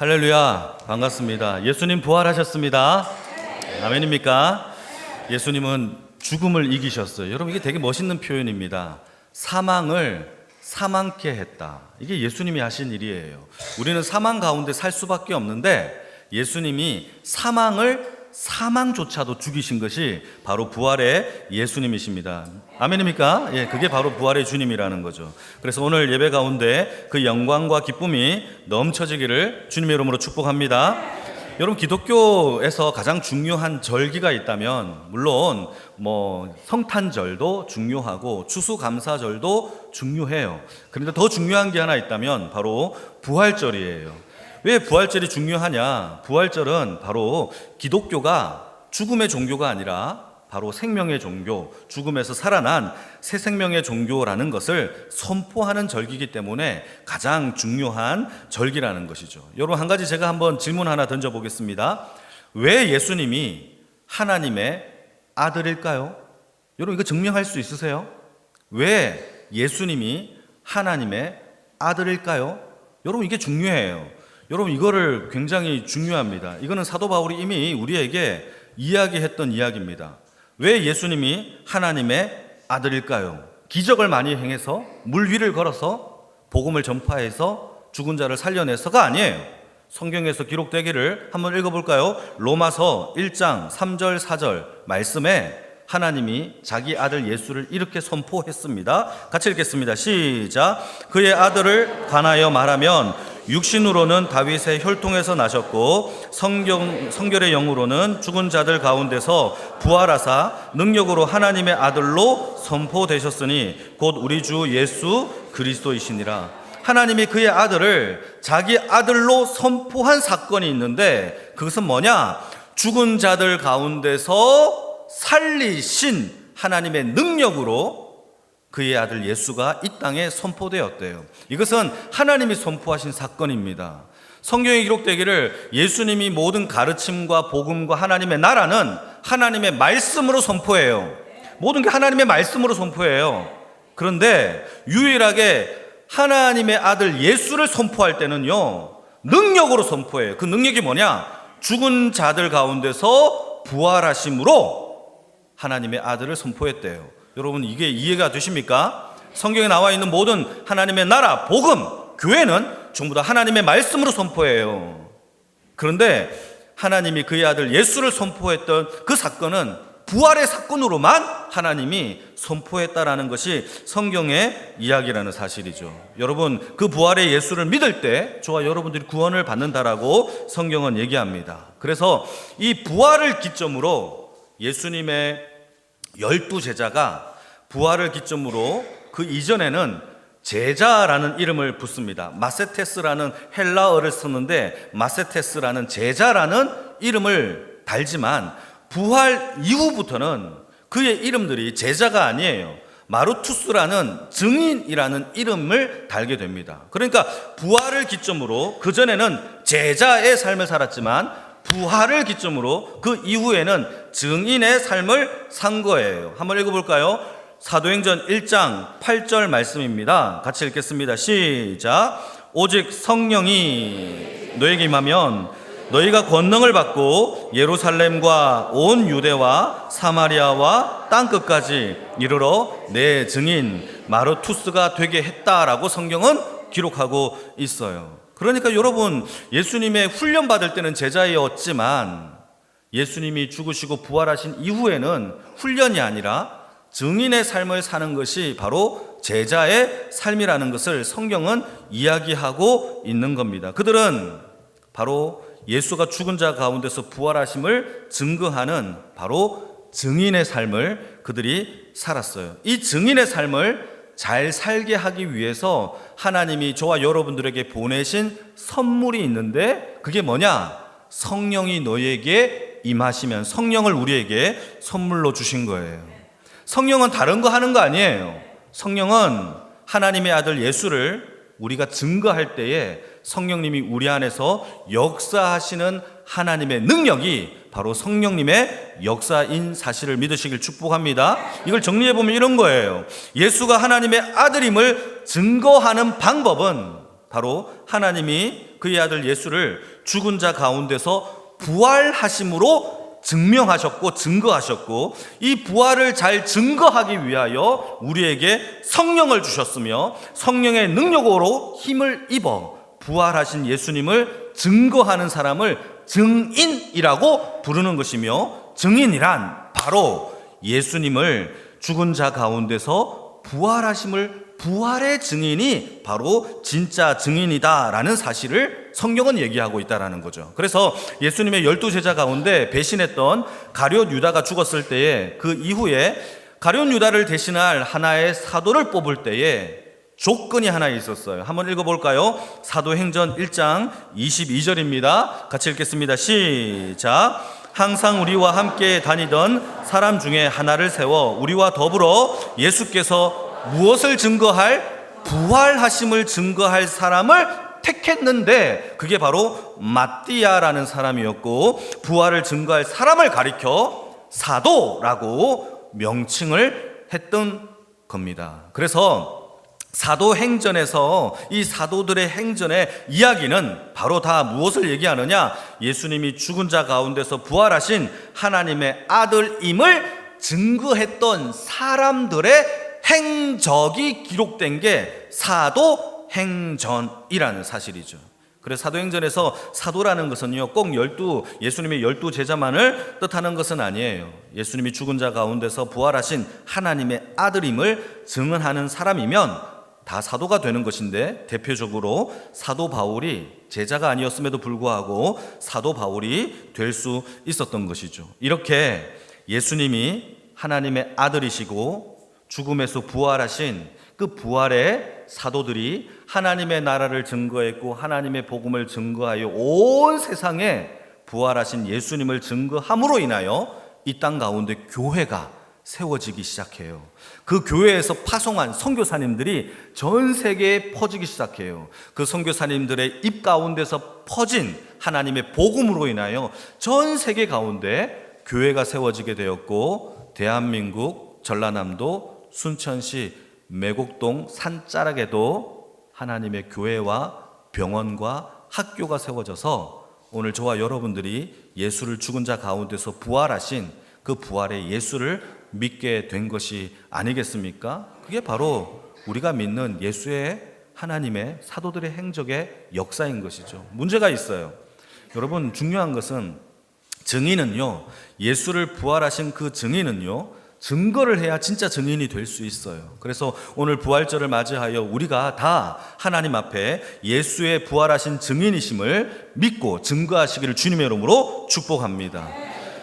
할렐루야, 반갑습니다. 예수님 부활하셨습니다. 아멘입니까? 예수님은 죽음을 이기셨어요. 여러분, 이게 되게 멋있는 표현입니다. 사망을 사망케 했다. 이게 예수님이 하신 일이에요. 우리는 사망 가운데 살 수밖에 없는데 예수님이 사망조차도 죽이신 것이 바로 부활의 예수님이십니다. 아멘입니까? 예, 그게 바로 부활의 주님이라는 거죠. 그래서 오늘 예배 가운데 그 영광과 기쁨이 넘쳐지기를 주님의 이름으로 축복합니다. 여러분, 기독교에서 가장 중요한 절기가 있다면 물론 성탄절도 중요하고 추수감사절도 중요해요. 그런데 더 중요한 게 하나 있다면 바로 부활절이에요. 왜 부활절이 중요하냐? 부활절은 바로 기독교가 죽음의 종교가 아니라 바로 생명의 종교, 죽음에서 살아난 새 생명의 종교라는 것을 선포하는 절기이기 때문에 가장 중요한 절기라는 것이죠. 여러분, 한 가지 제가 한번 질문 하나 던져보겠습니다. 왜 예수님이 하나님의 아들일까요? 여러분, 이거 증명할 수 있으세요? 왜 예수님이 하나님의 아들일까요? 여러분, 이게 중요해요. 여러분, 이거를 굉장히 중요합니다. 이거는 사도 바울이 이미 우리에게 이야기했던 이야기입니다. 왜 예수님이 하나님의 아들일까요? 기적을 많이 행해서, 물 위를 걸어서, 복음을 전파해서 죽은 자를 살려내서가 아니에요. 성경에서 기록되기를 한번 읽어볼까요? 로마서 1장 3절 4절 말씀에 하나님이 자기 아들 예수를 이렇게 선포했습니다. 같이 읽겠습니다. 시작. 그의 아들을 관하여 말하면 육신으로는 다윗의 혈통에서 나셨고 성결의 영으로는 죽은 자들 가운데서 부활하사 능력으로 하나님의 아들로 선포되셨으니 곧 우리 주 예수 그리스도이시니라. 하나님이 그의 아들을 자기 아들로 선포한 사건이 있는데 그것은 뭐냐? 죽은 자들 가운데서 살리신 하나님의 능력으로 그의 아들 예수가 이 땅에 선포되었대요. 이것은 하나님이 선포하신 사건입니다. 성경에 기록되기를 예수님이 모든 가르침과 복음과 하나님의 나라는 하나님의 말씀으로 선포해요. 모든 게 하나님의 말씀으로 선포해요. 그런데 유일하게 하나님의 아들 예수를 선포할 때는요, 능력으로 선포해요. 그 능력이 뭐냐? 죽은 자들 가운데서 부활하심으로 하나님의 아들을 선포했대요. 여러분, 이게 이해가 되십니까? 성경에 나와 있는 모든 하나님의 나라, 복음, 교회는 전부 다 하나님의 말씀으로 선포해요. 그런데 하나님이 그의 아들 예수를 선포했던 그 사건은 부활의 사건으로만 하나님이 선포했다라는 것이 성경의 이야기라는 사실이죠. 여러분, 그 부활의 예수를 믿을 때 저와 여러분들이 구원을 받는다라고 성경은 얘기합니다. 그래서 이 부활을 기점으로 예수님의 12제자가 부활을 기점으로 그 이전에는 제자라는 이름을 붙습니다. 마세테스라는 헬라어를 썼는데 마세테스라는 제자라는 이름을 달지만 부활 이후부터는 그의 이름들이 제자가 아니에요. 마르투스라는 증인이라는 이름을 달게 됩니다. 그러니까 부활을 기점으로 그전에는 제자의 삶을 살았지만 부활을 기점으로 그 이후에는 증인의 삶을 산 거예요. 한번 읽어볼까요? 사도행전 1장 8절 말씀입니다. 같이 읽겠습니다. 시작. 오직 성령이 너에게 임하면 너희가 권능을 받고 예루살렘과 온 유대와 사마리아와 땅끝까지 이르러 내 증인 마르투스가 되게 했다라고 성경은 기록하고 있어요. 그러니까 여러분, 예수님의 훈련 받을 때는 제자였지만 예수님이 죽으시고 부활하신 이후에는 훈련이 아니라 증인의 삶을 사는 것이 바로 제자의 삶이라는 것을 성경은 이야기하고 있는 겁니다. 그들은 바로 예수가 죽은 자 가운데서 부활하심을 증거하는 바로 증인의 삶을 그들이 살았어요. 이 증인의 삶을 잘 살게 하기 위해서 하나님이 저와 여러분들에게 보내신 선물이 있는데 그게 뭐냐? 성령이 너희에게 임하시면 성령을 우리에게 선물로 주신 거예요. 성령은 다른 거 하는 거 아니에요. 성령은 하나님의 아들 예수를 우리가 증거할 때에 성령님이 우리 안에서 역사하시는 하나님의 능력이 바로 성령님의 역사인 사실을 믿으시길 축복합니다. 이걸 정리해보면 이런 거예요. 예수가 하나님의 아들임을 증거하는 방법은 바로 하나님이 그의 아들 예수를 죽은 자 가운데서 부활하심으로 증명하셨고 증거하셨고, 이 부활을 잘 증거하기 위하여 우리에게 성령을 주셨으며 성령의 능력으로 힘을 입어 부활하신 예수님을 증거하는 사람을 증인이라고 부르는 것이며, 증인이란 바로 예수님을 죽은 자 가운데서 부활하심을, 부활의 증인이 바로 진짜 증인이다라는 사실을 성경은 얘기하고 있다라는 거죠. 그래서 예수님의 12제자 가운데 배신했던 가룟 유다가 죽었을 때에, 그 이후에 가룟 유다를 대신할 하나의 사도를 뽑을 때에 조건이 하나 있었어요. 한번 읽어볼까요? 사도행전 1장 22절입니다. 같이 읽겠습니다. 시작. 항상 우리와 함께 다니던 사람 중에 하나를 세워 우리와 더불어 예수께서 무엇을 증거할? 부활하심을 증거할 사람을 택했는데, 그게 바로 마띠아라는 사람이었고, 부활을 증거할 사람을 가리켜 사도라고 명칭을 했던 겁니다. 그래서 사도행전에서 이 사도들의 행전의 이야기는 바로 다 무엇을 얘기하느냐? 예수님이 죽은 자 가운데서 부활하신 하나님의 아들임을 증거했던 사람들의 행적이 기록된 게 사도행전이라는 사실이죠. 그래서 사도행전에서 사도라는 것은요, 꼭 예수님의 12제자만을 뜻하는 것은 아니에요. 예수님이 죽은 자 가운데서 부활하신 하나님의 아들임을 증언하는 사람이면 다 사도가 되는 것인데, 대표적으로 사도 바울이 제자가 아니었음에도 불구하고 사도 바울이 될 수 있었던 것이죠. 이렇게 예수님이 하나님의 아들이시고 죽음에서 부활하신 그 부활의 사도들이 하나님의 나라를 증거했고 하나님의 복음을 증거하여 온 세상에 부활하신 예수님을 증거함으로 인하여 이 땅 가운데 교회가 세워지기 시작해요. 그 교회에서 파송한 선교사님들이 전 세계에 퍼지기 시작해요. 그 선교사님들의 입 가운데서 퍼진 하나님의 복음으로 인하여 전 세계 가운데 교회가 세워지게 되었고, 대한민국 전라남도 순천시 매곡동 산자락에도 하나님의 교회와 병원과 학교가 세워져서 오늘 저와 여러분들이 예수를 죽은 자 가운데서 부활하신 그 부활의 예수를 믿게 된 것이 아니겠습니까? 그게 바로 우리가 믿는 예수의, 하나님의 사도들의 행적의 역사인 것이죠. 문제가 있어요. 여러분, 중요한 것은 증인은요, 예수를 부활하신 그 증인은요, 증거를 해야 진짜 증인이 될 수 있어요. 그래서 오늘 부활절을 맞이하여 우리가 다 하나님 앞에 예수의 부활하신 증인이심을 믿고 증거하시기를 주님의 이름으로 축복합니다.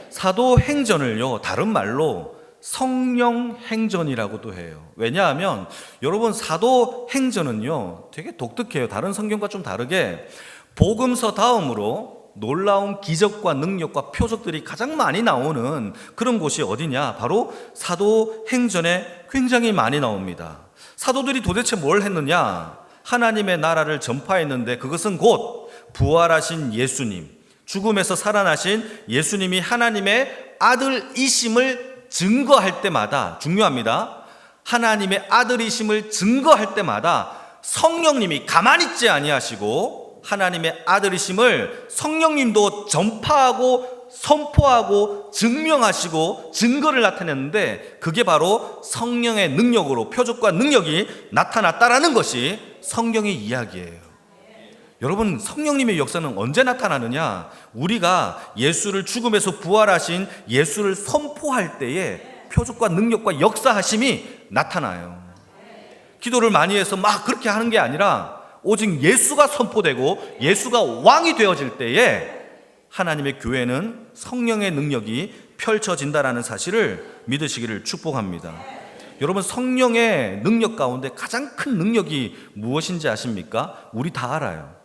사도행전을요, 다른 말로 성령행전이라고도 해요. 왜냐하면 여러분, 사도행전은요 되게 독특해요. 다른 성경과 좀 다르게 복음서 다음으로 놀라운 기적과 능력과 표적들이 가장 많이 나오는 그런 곳이 어디냐? 바로 사도행전에 굉장히 많이 나옵니다. 사도들이 도대체 뭘 했느냐? 하나님의 나라를 전파했는데, 그것은 곧 부활하신 예수님, 죽음에서 살아나신 예수님이 하나님의 아들이심을 증거할 때마다, 중요합니다, 하나님의 아들이심을 증거할 때마다 성령님이 가만히 있지 아니하시고 하나님의 아들이심을 성령님도 전파하고 선포하고 증명하시고 증거를 나타냈는데, 그게 바로 성령의 능력으로 표적과 능력이 나타났다라는 것이 성경의 이야기예요. 여러분, 성령님의 역사는 언제 나타나느냐? 우리가 예수를 죽음에서 부활하신 예수를 선포할 때에 표적과 능력과 역사하심이 나타나요. 기도를 많이 해서 막 그렇게 하는 게 아니라 오직 예수가 선포되고 예수가 왕이 되어질 때에 하나님의 교회는 성령의 능력이 펼쳐진다라는 사실을 믿으시기를 축복합니다. 여러분, 성령의 능력 가운데 가장 큰 능력이 무엇인지 아십니까? 우리 다 알아요.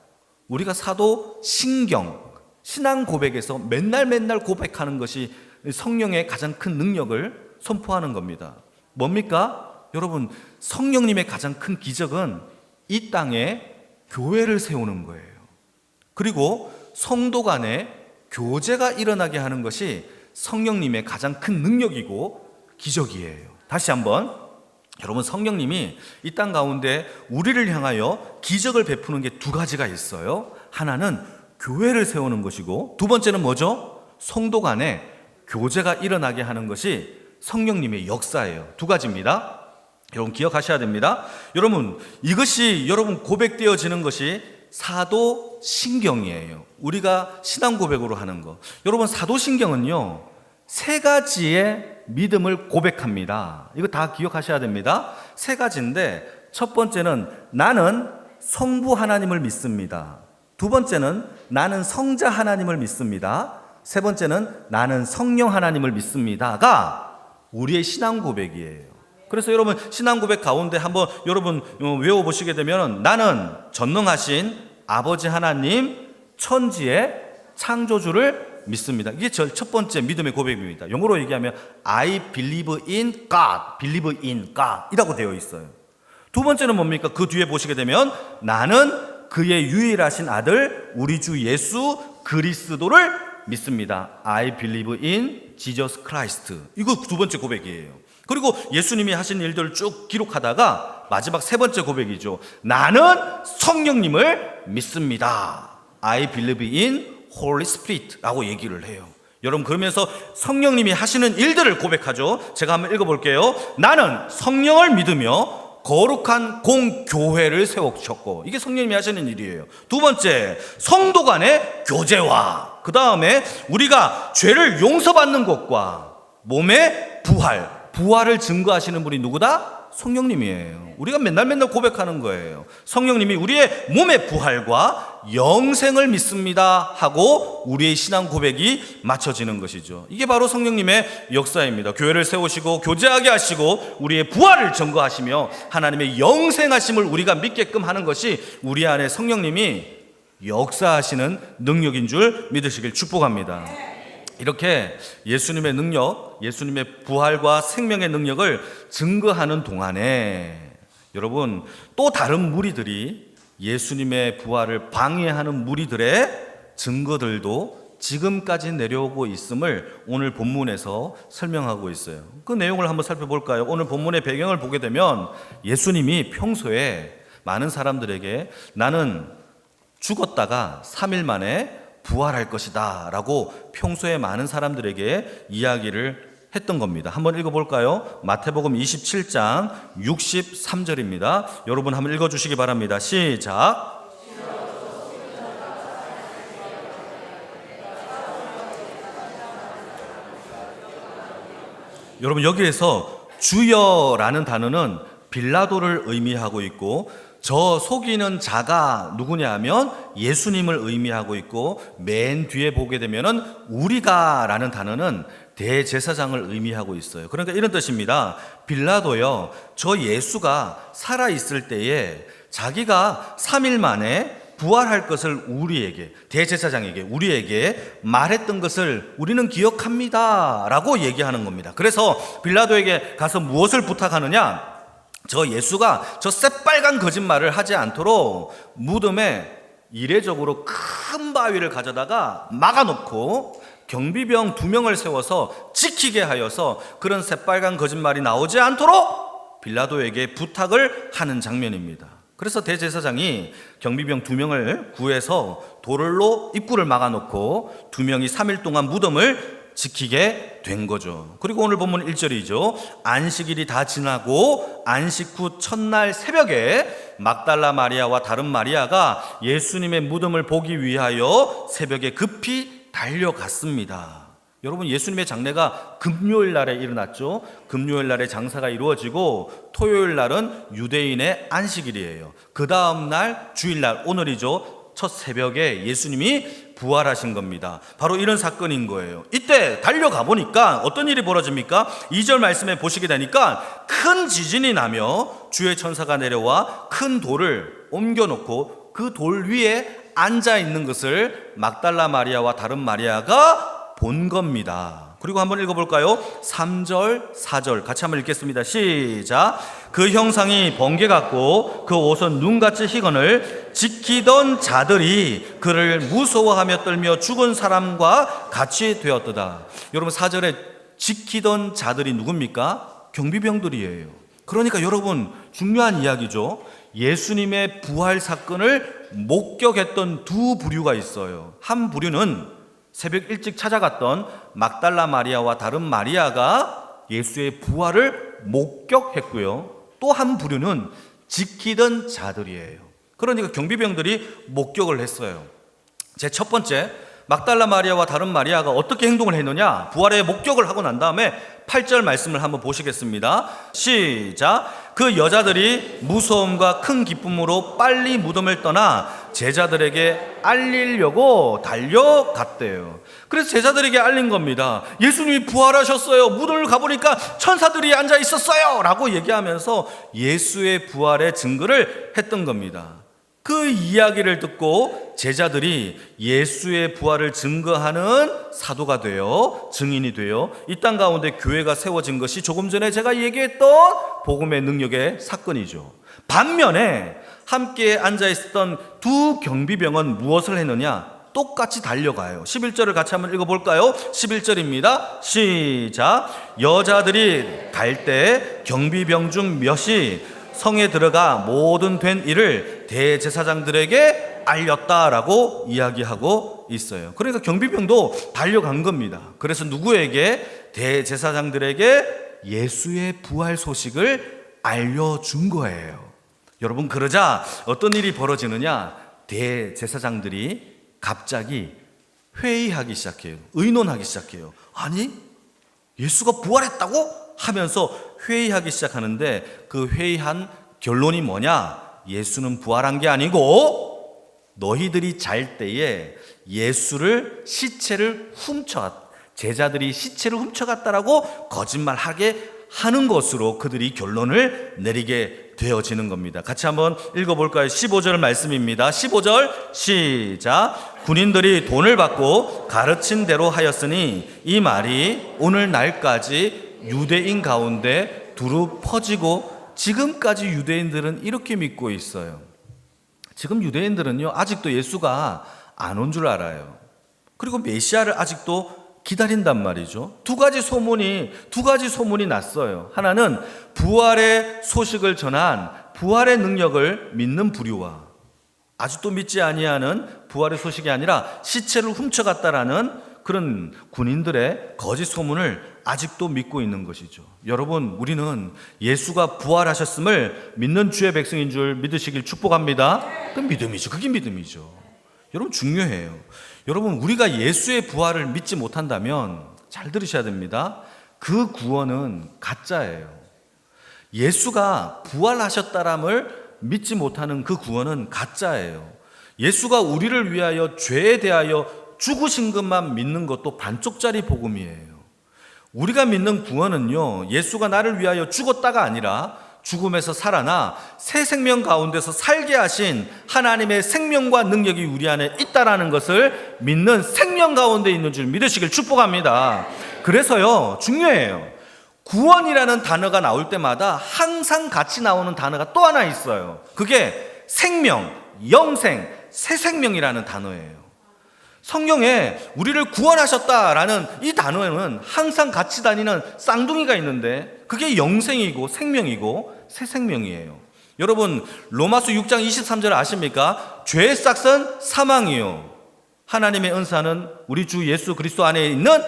우리가 사도 신경, 신앙 고백에서 맨날 고백하는 것이 성령의 가장 큰 능력을 선포하는 겁니다. 뭡니까? 여러분, 성령님의 가장 큰 기적은 이 땅에 교회를 세우는 거예요. 그리고 성도 간에 교제가 일어나게 하는 것이 성령님의 가장 큰 능력이고 기적이에요. 다시 한번, 여러분, 성령님이 이 땅 가운데 우리를 향하여 기적을 베푸는 게 두 가지가 있어요. 하나는 교회를 세우는 것이고, 두 번째는 뭐죠? 성도 간에 교제가 일어나게 하는 것이 성령님의 역사예요. 두 가지입니다. 여러분 기억하셔야 됩니다. 여러분, 이것이 여러분 고백되어지는 것이 사도신경이에요. 우리가 신앙 고백으로 하는 거. 여러분, 사도신경은요, 세 가지의 믿음을 고백합니다. 이거 다 기억하셔야 됩니다. 세 가지인데, 첫 번째는 나는 성부 하나님을 믿습니다. 두 번째는 나는 성자 하나님을 믿습니다. 세 번째는 나는 성령 하나님을 믿습니다가 우리의 신앙 고백이에요. 그래서 여러분, 신앙 고백 가운데 한번 여러분 외워보시게 되면, 나는 전능하신 아버지 하나님, 천지의 창조주를 믿습니다. 이게 첫 번째 믿음의 고백입니다. 영어로 얘기하면 I believe in God, believe in God 이라고 되어 있어요. 두 번째는 뭡니까? 그 뒤에 보시게 되면 나는 그의 유일하신 아들 우리 주 예수 그리스도를 믿습니다. I believe in Jesus Christ. 이거 두 번째 고백이에요. 그리고 예수님이 하신 일들을 쭉 기록하다가 마지막 세 번째 고백이죠. 나는 성령님을 믿습니다. I believe in Holy Spirit라고 얘기를 해요. 여러분, 그러면서 성령님이 하시는 일들을 고백하죠. 제가 한번 읽어볼게요. 나는 성령을 믿으며 거룩한 공교회를 세우셨고, 이게 성령님이 하시는 일이에요. 두 번째, 성도 간의 교제와, 그 다음에 우리가 죄를 용서받는 것과 몸의 부활을 증거하시는 분이 누구다? 성령님이에요. 우리가 맨날 고백하는 거예요. 성령님이 우리의 몸의 부활과 영생을 믿습니다 하고 우리의 신앙 고백이 맞춰지는 것이죠. 이게 바로 성령님의 역사입니다. 교회를 세우시고 교제하게 하시고 우리의 부활을 증거하시며 하나님의 영생하심을 우리가 믿게끔 하는 것이 우리 안에 성령님이 역사하시는 능력인 줄 믿으시길 축복합니다. 이렇게 예수님의 능력, 예수님의 부활과 생명의 능력을 증거하는 동안에 여러분, 또 다른 무리들이 예수님의 부활을 방해하는 무리들의 증거들도 지금까지 내려오고 있음을 오늘 본문에서 설명하고 있어요. 그 내용을 한번 살펴볼까요? 오늘 본문의 배경을 보게 되면 예수님이 평소에 많은 사람들에게 나는 죽었다가 3일 만에 부활할 것이다 라고 평소에 많은 사람들에게 이야기를 했던 겁니다. 한번 읽어볼까요? 마태복음 27장 63절입니다. 여러분 한번 읽어주시기 바랍니다. 시작. 여러분, 여기에서 주여라는 단어는 빌라도를 의미하고 있고, 저 속이는 자가 누구냐 하면 예수님을 의미하고 있고, 맨 뒤에 보게 되면은 우리가 라는 단어는 대제사장을 의미하고 있어요. 그러니까 이런 뜻입니다. 빌라도요, 저 예수가 살아있을 때에 자기가 3일 만에 부활할 것을 우리에게, 대제사장에게, 우리에게 말했던 것을 우리는 기억합니다 라고 얘기하는 겁니다. 그래서 빌라도에게 가서 무엇을 부탁하느냐, 저 예수가 저 새빨간 거짓말을 하지 않도록 무덤에 이례적으로 큰 바위를 가져다가 막아놓고 경비병 2명을 세워서 지키게 하여서 그런 새빨간 거짓말이 나오지 않도록 빌라도에게 부탁을 하는 장면입니다. 그래서 대제사장이 경비병 2명을 구해서 돌로 입구를 막아놓고 2명이 3일 동안 무덤을 지키게 된 거죠. 그리고 오늘 본문 1절이죠. 안식일이 다 지나고 안식 후 첫날 새벽에 막달라 마리아와 다른 마리아가 예수님의 무덤을 보기 위하여 새벽에 급히 달려갔습니다. 여러분, 예수님의 장례가 금요일 날에 일어났죠. 금요일 날에 장사가 이루어지고 토요일 날은 유대인의 안식일이에요. 그 다음 날 주일날, 오늘이죠. 첫 새벽에 예수님이 부활하신 겁니다. 바로 이런 사건인 거예요. 이때 달려가 보니까 어떤 일이 벌어집니까? 2절 말씀에 보시게 되니까 큰 지진이 나며 주의 천사가 내려와 큰 돌을 옮겨놓고 그 돌 위에 앉아 있는 것을 막달라 마리아와 다른 마리아가 본 겁니다. 그리고 한번 읽어볼까요? 3절, 4절 같이 한번 읽겠습니다. 시작. 그 형상이 번개 같고 그 옷은 눈같이 희건을 지키던 자들이 그를 무서워하며 떨며 죽은 사람과 같이 되었도다. 여러분, 4절에 지키던 자들이 누굽니까? 경비병들이에요. 그러니까 여러분, 중요한 이야기죠. 예수님의 부활 사건을 목격했던 두 부류가 있어요. 한 부류는 새벽 일찍 찾아갔던 막달라 마리아와 다른 마리아가 예수의 부활을 목격했고요. 또 한 부류는 지키던 자들이에요. 그러니까 경비병들이 목격을 했어요. 제 첫 번째, 막달라 마리아와 다른 마리아가 어떻게 행동을 했느냐, 부활의 목격을 하고 난 다음에 8절 말씀을 한번 보시겠습니다. 시작. 그 여자들이 무서움과 큰 기쁨으로 빨리 무덤을 떠나 제자들에게 알리려고 달려갔대요. 그래서 제자들에게 알린 겁니다. 예수님이 부활하셨어요. 무덤을 가보니까 천사들이 앉아 있었어요 라고 얘기하면서 예수의 부활의 증거를 했던 겁니다. 그 이야기를 듣고 제자들이 예수의 부활을 증거하는 사도가 되어, 증인이 되어 이 땅 가운데 교회가 세워진 것이 조금 전에 제가 얘기했던 복음의 능력의 사건이죠. 반면에 함께 앉아있었던 두 경비병은 무엇을 했느냐? 똑같이 달려가요. 11절을 같이 한번 읽어볼까요? 11절입니다. 시작. 여자들이 갈 때 경비병 중 몇이 성에 들어가 모든 된 일을 대제사장들에게 알렸다라고 이야기하고 있어요. 그러니까 경비병도 달려간 겁니다. 그래서 누구에게? 대제사장들에게 예수의 부활 소식을 알려준 거예요. 여러분, 그러자 어떤 일이 벌어지느냐? 대제사장들이 갑자기 회의하기 시작해요. 의논하기 시작해요. 아니, 예수가 부활했다고? 하면서 회의하기 시작하는데 그 회의한 결론이 뭐냐? 예수는 부활한 게 아니고 너희들이 잘 때에 예수를 시체를 제자들이 시체를 훔쳐갔다라고 거짓말하게 하는 것으로 그들이 결론을 내리게 되어지는 겁니다. 같이 한번 읽어볼까요? 15절 말씀입니다. 15절 시작. 군인들이 돈을 받고 가르친 대로 하였으니 이 말이 오늘날까지 유대인 가운데 두루 퍼지고 지금까지 유대인들은 이렇게 믿고 있어요. 지금 유대인들은요, 아직도 예수가 안 온 줄 알아요. 그리고 메시아를 아직도 기다린단 말이죠. 두 가지 소문이 났어요. 하나는 부활의 소식을 전한 부활의 능력을 믿는 부류와 아직도 믿지 아니하는 부활의 소식이 아니라 시체를 훔쳐갔다라는 그런 군인들의 거짓 소문을 아직도 믿고 있는 것이죠. 여러분, 우리는 예수가 부활하셨음을 믿는 주의 백성인 줄 믿으시길 축복합니다. 그 믿음이죠. 그게 믿음이죠. 여러분, 중요해요. 여러분, 우리가 예수의 부활을 믿지 못한다면 잘 들으셔야 됩니다. 그 구원은 가짜예요. 예수가 부활하셨다람을 믿지 못하는 그 구원은 가짜예요. 예수가 우리를 위하여 죄에 대하여 죽으신 것만 믿는 것도 반쪽짜리 복음이에요. 우리가 믿는 구원은요, 예수가 나를 위하여 죽었다가 아니라 죽음에서 살아나 새 생명 가운데서 살게 하신 하나님의 생명과 능력이 우리 안에 있다라는 것을 믿는 생명 가운데 있는 줄 믿으시길 축복합니다. 그래서요, 중요해요. 구원이라는 단어가 나올 때마다 항상 같이 나오는 단어가 또 하나 있어요. 그게 생명, 영생, 새 생명이라는 단어예요. 성경에 우리를 구원하셨다라는 이 단어에는 항상 같이 다니는 쌍둥이가 있는데 그게 영생이고 생명이고 새 생명이에요. 여러분, 로마서 6장 23절 아십니까? 죄의 싹은 사망이요, 하나님의 은사는 우리 주 예수 그리스도 안에 있는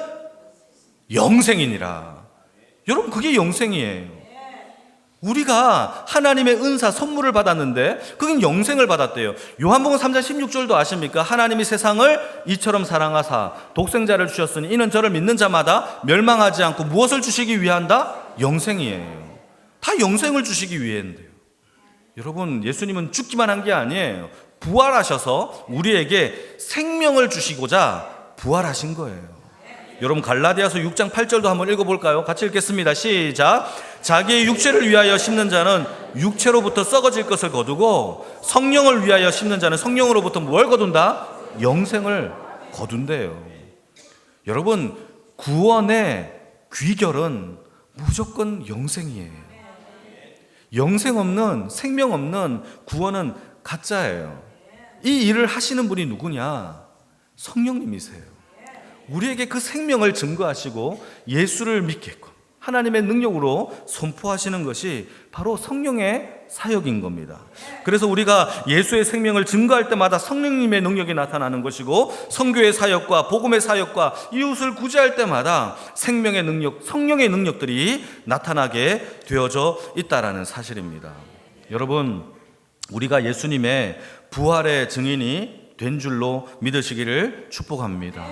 영생이니라. 여러분, 그게 영생이에요. 우리가 하나님의 은사 선물을 받았는데 그건 영생을 받았대요. 요한복음 3장 16절도 아십니까? 하나님이 세상을 이처럼 사랑하사 독생자를 주셨으니 이는 저를 믿는 자마다 멸망하지 않고 무엇을 주시기 위한다? 영생이에요. 다 영생을 주시기 위해인데요. 여러분, 예수님은 죽기만 한 게 아니에요. 부활하셔서 우리에게 생명을 주시고자 부활하신 거예요. 여러분, 갈라디아서 6장 8절도 한번 읽어볼까요? 같이 읽겠습니다. 시작. 자기의 육체를 위하여 심는 자는 육체로부터 썩어질 것을 거두고 성령을 위하여 심는 자는 성령으로부터 뭘 거둔다? 영생을 거둔대요. 여러분, 구원의 귀결은 무조건 영생이에요. 영생 없는, 생명 없는 구원은 가짜예요. 이 일을 하시는 분이 누구냐? 성령님이세요. 우리에게 그 생명을 증거하시고 예수를 믿게끔 하나님의 능력으로 선포하시는 것이 바로 성령의 사역인 겁니다. 그래서 우리가 예수의 생명을 증거할 때마다 성령님의 능력이 나타나는 것이고, 선교의 사역과 복음의 사역과 이웃을 구제할 때마다 생명의 능력, 성령의 능력들이 나타나게 되어져 있다라는 사실입니다. 여러분, 우리가 예수님의 부활의 증인이 된 줄로 믿으시기를 축복합니다.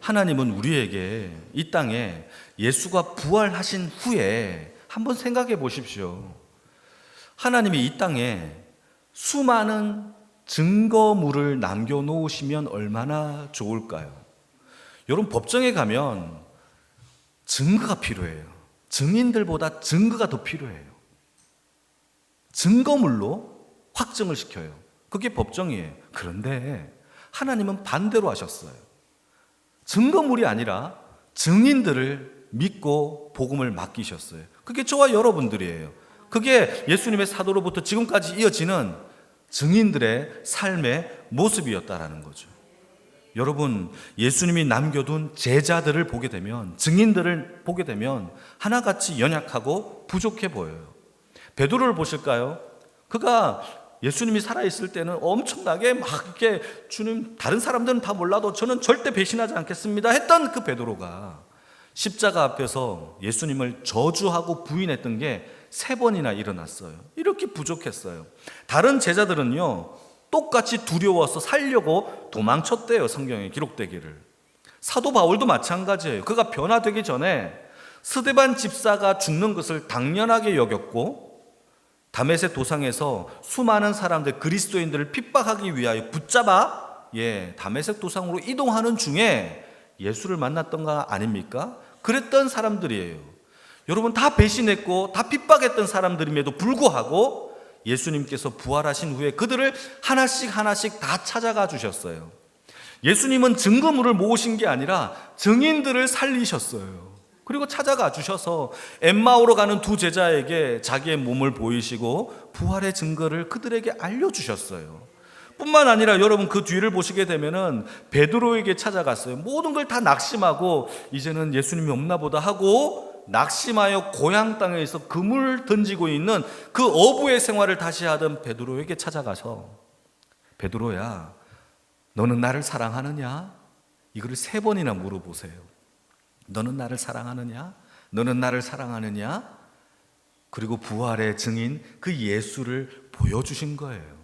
하나님은 우리에게 이 땅에 예수가 부활하신 후에 한번 생각해 보십시오. 하나님이 이 땅에 수많은 증거물을 남겨놓으시면 얼마나 좋을까요? 여러분, 법정에 가면 증거가 필요해요. 증인들보다 증거가 더 필요해요. 증거물로 확증을 시켜요. 그게 법정이에요. 그런데 하나님은 반대로 하셨어요. 증거물이 아니라 증인들을 믿고 복음을 맡기셨어요. 그게 저와 여러분들이에요. 그게 예수님의 사도로부터 지금까지 이어지는 증인들의 삶의 모습이었다라는 거죠. 여러분, 예수님이 남겨둔 제자들을 보게 되면, 증인들을 보게 되면 하나같이 연약하고 부족해 보여요. 베드로를 보실까요? 그가 예수님이 살아있을 때는 엄청나게 막 이렇게, 주님, 다른 사람들은 다 몰라도 저는 절대 배신하지 않겠습니다 했던 그 베드로가 십자가 앞에서 예수님을 저주하고 부인했던 게 3번이나 일어났어요. 이렇게 부족했어요. 다른 제자들은요, 똑같이 두려워서 살려고 도망쳤대요. 성경에 기록되기를. 사도 바울도 마찬가지예요. 그가 변화되기 전에 스데반 집사가 죽는 것을 당연하게 여겼고, 다메섹 도상에서 수많은 사람들, 그리스도인들을 핍박하기 위하여 붙잡아 다메섹 도상으로 이동하는 중에 예수를 만났던 거 아닙니까? 그랬던 사람들이에요. 여러분, 다 배신했고 다 핍박했던 사람들임에도 불구하고 예수님께서 부활하신 후에 그들을 하나씩 하나씩 다 찾아가 주셨어요. 예수님은 증거물을 모으신 게 아니라 증인들을 살리셨어요. 그리고 찾아가 주셔서 엠마오로 가는 2 제자에게 자기의 몸을 보이시고 부활의 증거를 그들에게 알려주셨어요. 뿐만 아니라 여러분, 그 뒤를 보시게 되면은 베드로에게 찾아갔어요. 모든 걸 다 낙심하고 이제는 예수님이 없나 보다 하고 낙심하여 고향 땅에서 금을 던지고 있는 그 어부의 생활을 다시 하던 베드로에게 찾아가서, 베드로야, 너는 나를 사랑하느냐? 이거를 3번이나 물어보세요. 너는 나를 사랑하느냐? 너는 나를 사랑하느냐? 그리고 부활의 증인 그 예수를 보여주신 거예요.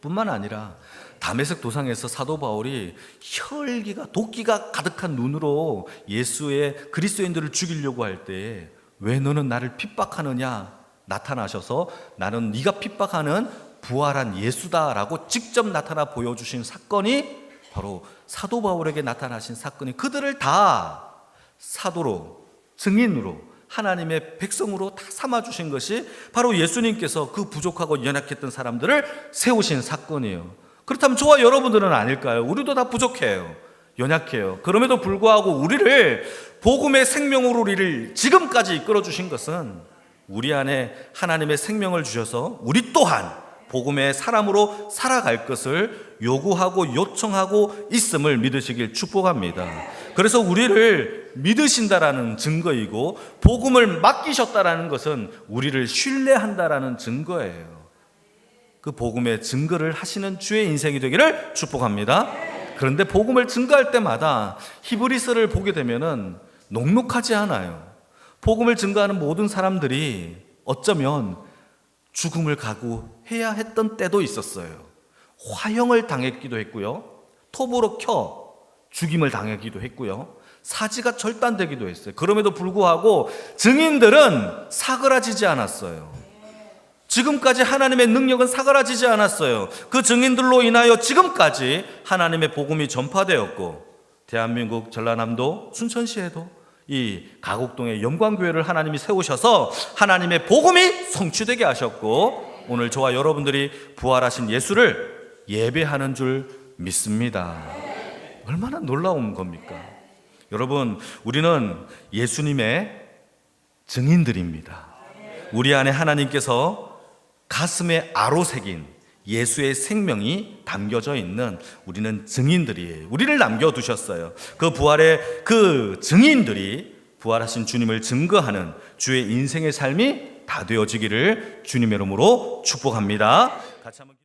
뿐만 아니라 다메섹 도상에서 사도 바울이 혈기가, 도끼가 가득한 눈으로 예수의 그리스도인들을 죽이려고 할 때, 왜 너는 나를 핍박하느냐 나타나셔서 나는 네가 핍박하는 부활한 예수다라고 직접 나타나 보여주신 사건이 바로 사도 바울에게 나타나신 사건이, 그들을 다 사도로, 증인으로, 하나님의 백성으로 다 삼아주신 것이 바로 예수님께서 그 부족하고 연약했던 사람들을 세우신 사건이에요. 그렇다면 저와 여러분들은 아닐까요? 우리도 다 부족해요. 연약해요. 그럼에도 불구하고 우리를 복음의 생명으로 우리를 지금까지 이끌어주신 것은 우리 안에 하나님의 생명을 주셔서 우리 또한 복음의 사람으로 살아갈 것을 요구하고 요청하고 있음을 믿으시길 축복합니다. 그래서 우리를 믿으신다라는 증거이고, 복음을 맡기셨다라는 것은 우리를 신뢰한다라는 증거예요. 그 복음의 증거를 하시는 주의 인생이 되기를 축복합니다. 그런데 복음을 증거할 때마다 히브리서를 보게 되면은 녹록하지 않아요. 복음을 증거하는 모든 사람들이 어쩌면 죽음을 각오해야 했던 때도 있었어요. 화형을 당했기도 했고요, 톱으로 켜 죽임을 당하기도 했고요, 사지가 절단되기도 했어요. 그럼에도 불구하고 증인들은 사그라지지 않았어요. 지금까지 하나님의 능력은 사그라지지 않았어요. 그 증인들로 인하여 지금까지 하나님의 복음이 전파되었고, 대한민국 전라남도 순천시에도 이 가곡동의 영광교회를 하나님이 세우셔서 하나님의 복음이 성취되게 하셨고, 오늘 저와 여러분들이 부활하신 예수를 예배하는 줄 믿습니다. 얼마나 놀라운 겁니까? 여러분, 우리는 예수님의 증인들입니다. 우리 안에 하나님께서 가슴에 아로 새긴 예수의 생명이 담겨져 있는 우리는 증인들이에요. 우리를 남겨두셨어요. 그 부활의 그 증인들이 부활하신 주님을 증거하는 주의 인생의 삶이 다 되어지기를 주님의 이름으로 축복합니다. 같이 한번